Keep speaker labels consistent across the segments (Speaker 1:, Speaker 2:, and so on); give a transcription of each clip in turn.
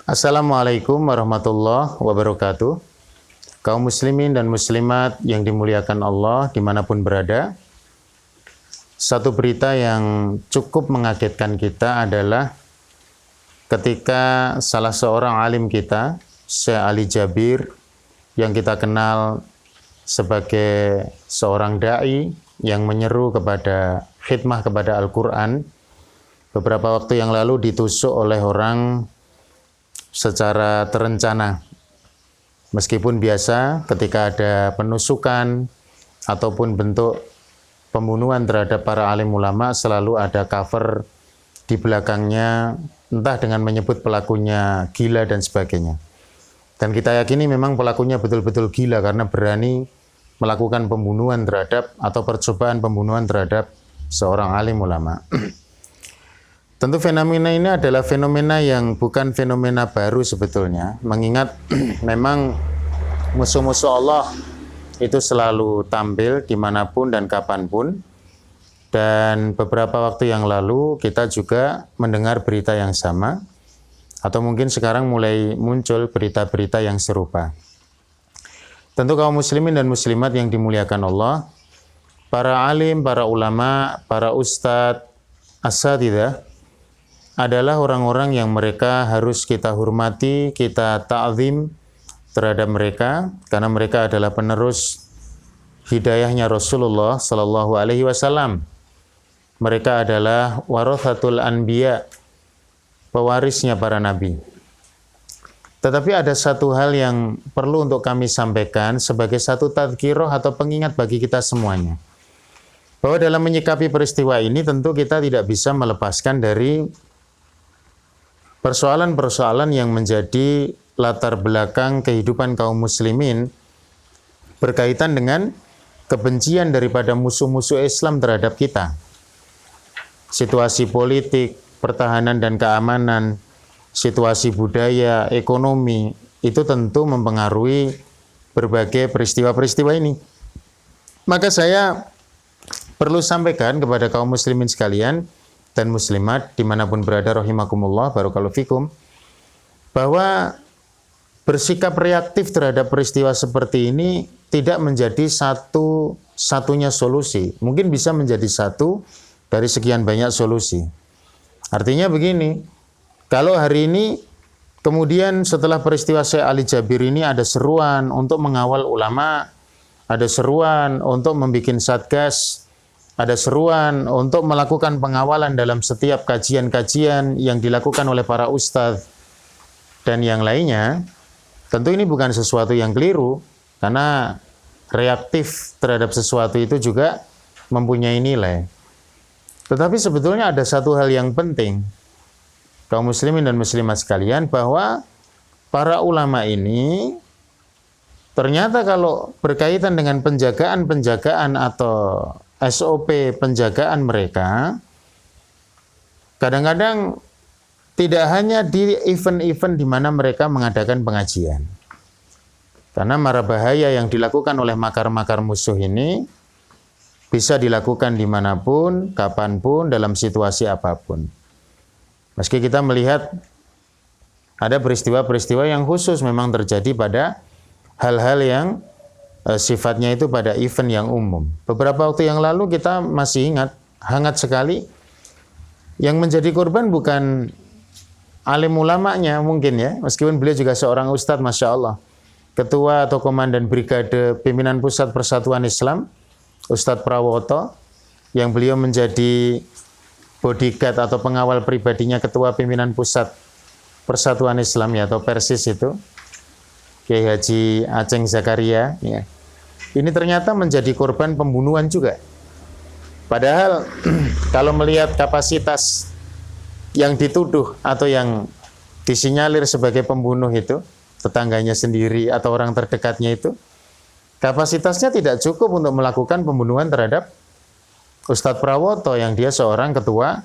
Speaker 1: Assalamualaikum warahmatullahi wabarakatuh. Kaum muslimin dan muslimat yang dimuliakan Allah dimanapun berada. Satu berita yang cukup mengagetkan kita adalah ketika salah seorang alim kita, Syekh Ali Jabir, yang kita kenal sebagai seorang da'i yang menyeru kepada khidmah kepada Al-Quran, beberapa waktu yang lalu ditusuk oleh orang secara terencana. Meskipun biasa ketika ada penusukan ataupun bentuk pembunuhan terhadap para alim ulama selalu ada cover di belakangnya, entah dengan menyebut pelakunya gila dan sebagainya. Dan kita yakini memang pelakunya betul-betul gila karena berani melakukan pembunuhan terhadap atau percobaan pembunuhan terhadap seorang alim ulama. Tentu fenomena ini adalah fenomena yang bukan fenomena baru sebetulnya, mengingat memang musuh-musuh Allah itu selalu tampil dimanapun dan kapanpun. Dan beberapa waktu yang lalu kita juga mendengar berita yang sama, atau mungkin sekarang mulai muncul berita-berita yang serupa. Tentu kaum muslimin dan muslimat yang dimuliakan Allah, para alim, para ulama, para ustadz, asatidzah, adalah orang-orang yang mereka harus kita hormati, kita ta'zim terhadap mereka, karena mereka adalah penerus hidayahnya Rasulullah Sallallahu Alaihi Wasallam. Mereka adalah warathatul anbiya, pewarisnya para nabi. Tetapi ada satu hal yang perlu untuk kami sampaikan sebagai satu tadhkirah atau pengingat bagi kita semuanya. Bahwa dalam menyikapi peristiwa ini tentu kita tidak bisa melepaskan dari persoalan-persoalan yang menjadi latar belakang kehidupan kaum muslimin berkaitan dengan kebencian daripada musuh-musuh Islam terhadap kita. Situasi politik, pertahanan dan keamanan, situasi budaya, ekonomi, itu tentu mempengaruhi berbagai peristiwa-peristiwa ini. Maka saya perlu sampaikan kepada kaum muslimin sekalian dan muslimat dimanapun berada rahimakumullah, barakallahu fikum, bahwa bersikap reaktif terhadap peristiwa seperti ini tidak menjadi satu-satunya solusi. Mungkin bisa menjadi satu dari sekian banyak solusi. Artinya begini, kalau hari ini kemudian setelah peristiwa Syekh Ali Jabir ini ada seruan untuk mengawal ulama, ada seruan untuk membuat satgas, ada seruan untuk melakukan pengawalan dalam setiap kajian-kajian yang dilakukan oleh para ustadz dan yang lainnya, tentu ini bukan sesuatu yang keliru, karena reaktif terhadap sesuatu itu juga mempunyai nilai. Tetapi sebetulnya ada satu hal yang penting, kaum muslimin dan muslimat sekalian, bahwa para ulama ini ternyata kalau berkaitan dengan penjagaan atau SOP penjagaan mereka, kadang-kadang tidak hanya di event-event di mana mereka mengadakan pengajian. Karena mara bahaya yang dilakukan oleh makar-makar musuh ini bisa dilakukan dimanapun, kapanpun, dalam situasi apapun. Meski kita melihat ada peristiwa-peristiwa yang khusus memang terjadi pada hal-hal yang sifatnya itu pada event yang umum. Beberapa waktu yang lalu kita masih ingat, hangat sekali, yang menjadi korban bukan alim ulamanya mungkin ya, meskipun beliau juga seorang ustadz, Masya Allah. Ketua atau Komandan Brigade Pimpinan Pusat Persatuan Islam, Ustadz Prawoto, yang beliau menjadi bodyguard atau pengawal pribadinya Ketua Pimpinan Pusat Persatuan Islam ya, atau Persis itu, Kiai Haji Aceng Zakaria ya. Ini ternyata menjadi korban pembunuhan juga. Padahal kalau melihat kapasitas yang dituduh atau yang disinyalir sebagai pembunuh itu, tetangganya sendiri atau orang terdekatnya itu, kapasitasnya tidak cukup untuk melakukan pembunuhan terhadap Ustadz Prawoto yang dia seorang ketua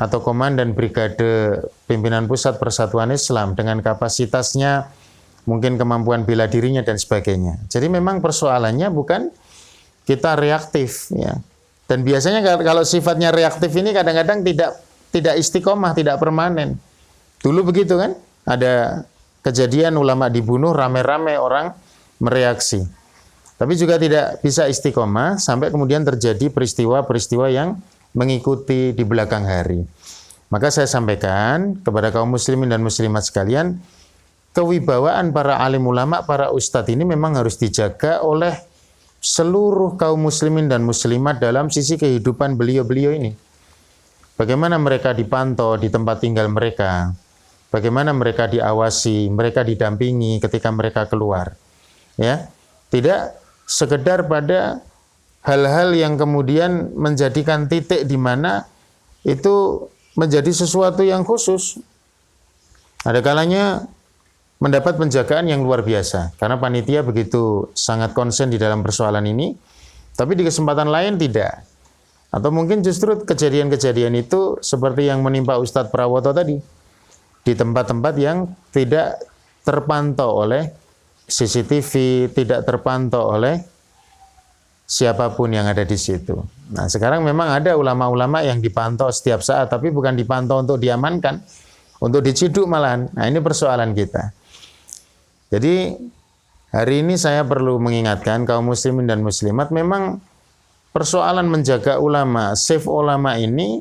Speaker 1: atau Komandan Brigade Pimpinan Pusat Persatuan Islam dengan kapasitasnya, mungkin kemampuan bela dirinya dan sebagainya. Jadi memang persoalannya bukan kita reaktif ya. Dan biasanya kalau sifatnya reaktif ini kadang-kadang tidak istiqomah, tidak permanen. Dulu begitu kan? ada kejadian ulama dibunuh, rame-rame orang mereaksi. Tapi juga tidak bisa istiqomah sampai kemudian terjadi peristiwa-peristiwa yang mengikuti di belakang hari. Maka saya sampaikan kepada kaum muslimin dan muslimat sekalian, kewibawaan para alim ulama, para ustadz ini memang harus dijaga oleh seluruh kaum muslimin dan muslimat dalam sisi kehidupan beliau-beliau ini. Bagaimana mereka dipantau di tempat tinggal mereka, bagaimana mereka diawasi, mereka didampingi ketika mereka keluar. Ya, tidak sekedar pada hal-hal yang kemudian menjadikan titik di mana itu menjadi sesuatu yang khusus. Ada kalanya mendapat penjagaan yang luar biasa karena panitia begitu sangat konsen di dalam persoalan ini, tapi di kesempatan lain tidak. Atau mungkin justru kejadian-kejadian itu seperti yang menimpa Ustadz Prawoto tadi, di tempat-tempat yang tidak terpantau oleh CCTV, tidak terpantau oleh siapapun yang ada di situ. Nah, sekarang memang ada ulama-ulama yang dipantau setiap saat, tapi bukan dipantau untuk diamankan, untuk diciduk malahan. Nah, ini persoalan kita. Jadi, hari ini saya perlu mengingatkan kaum muslimin dan muslimat, memang persoalan menjaga ulama, save ulama ini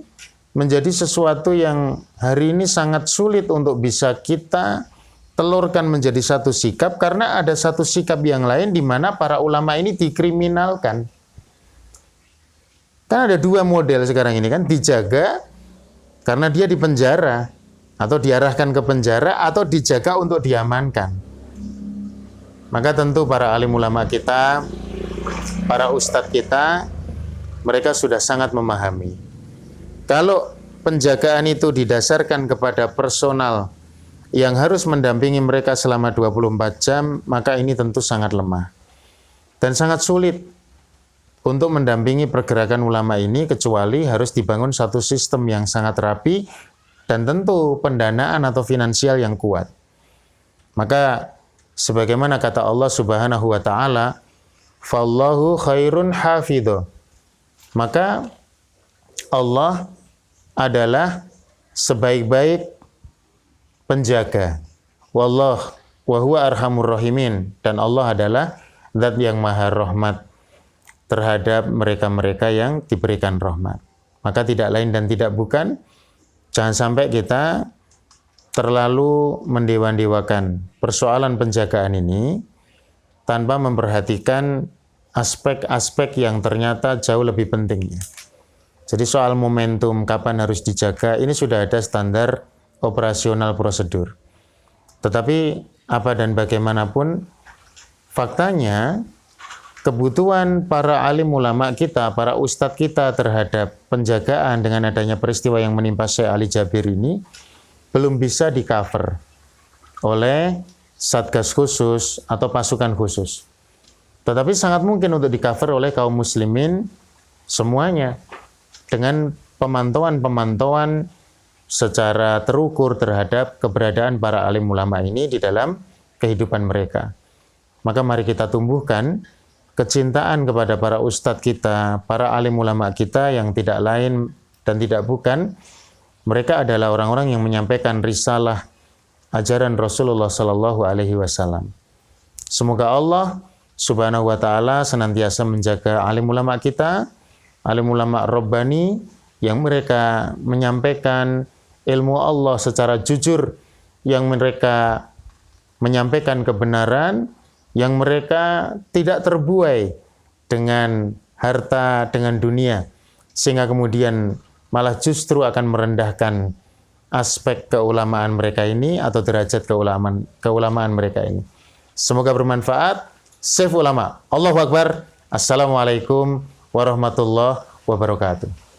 Speaker 1: menjadi sesuatu yang hari ini sangat sulit untuk bisa kita telurkan menjadi satu sikap, karena ada satu sikap yang lain di mana para ulama ini dikriminalkan. Kan ada dua model sekarang ini kan, dijaga karena dia dipenjara atau diarahkan ke penjara, atau dijaga untuk diamankan. Maka tentu para alim ulama kita, para ustadz kita, mereka sudah sangat memahami. Kalau penjagaan itu didasarkan kepada personal yang harus mendampingi mereka selama 24 jam, maka ini tentu sangat lemah. Dan sangat sulit untuk mendampingi pergerakan ulama ini, kecuali harus dibangun satu sistem yang sangat rapi dan tentu pendanaan atau finansial yang kuat. Maka sebagaimana kata Allah Subhanahu wa taala, "Fallahu khairun hafidho." Maka Allah adalah sebaik-baik penjaga. Wallah wa huwa arhamur rahimin, dan Allah adalah zat yang maha rahmat terhadap mereka-mereka yang diberikan rahmat. Maka tidak lain dan tidak bukan, jangan sampai kita terlalu mendewa-dewakan persoalan penjagaan ini tanpa memperhatikan aspek-aspek yang ternyata jauh lebih penting. Jadi soal momentum kapan harus dijaga, ini sudah ada standar operasional prosedur. Tetapi apa dan bagaimanapun, faktanya kebutuhan para alim ulama kita, para ustadz kita terhadap penjagaan dengan adanya peristiwa yang menimpa Syekh Ali Jabir ini belum bisa di-cover oleh satgas khusus atau pasukan khusus. Tetapi sangat mungkin untuk di-cover oleh kaum muslimin semuanya dengan pemantauan-pemantauan secara terukur terhadap keberadaan para alim ulama ini di dalam kehidupan mereka. Maka mari kita tumbuhkan kecintaan kepada para ustadz kita, para alim ulama kita yang tidak lain dan tidak bukan, mereka adalah orang-orang yang menyampaikan risalah ajaran Rasulullah Sallallahu Alaihi Wasallam. Semoga Allah Subhanahu wa ta'ala senantiasa menjaga alim ulama kita, alim ulama Rabbani, yang mereka menyampaikan ilmu Allah secara jujur, yang mereka menyampaikan kebenaran, yang mereka tidak terbuai dengan harta, dengan dunia, sehingga kemudian malah justru akan merendahkan aspek keulamaan mereka ini atau derajat keulamaan mereka ini. Semoga bermanfaat. Save ulama. Allahu Akbar. Assalamualaikum warahmatullahi wabarakatuh.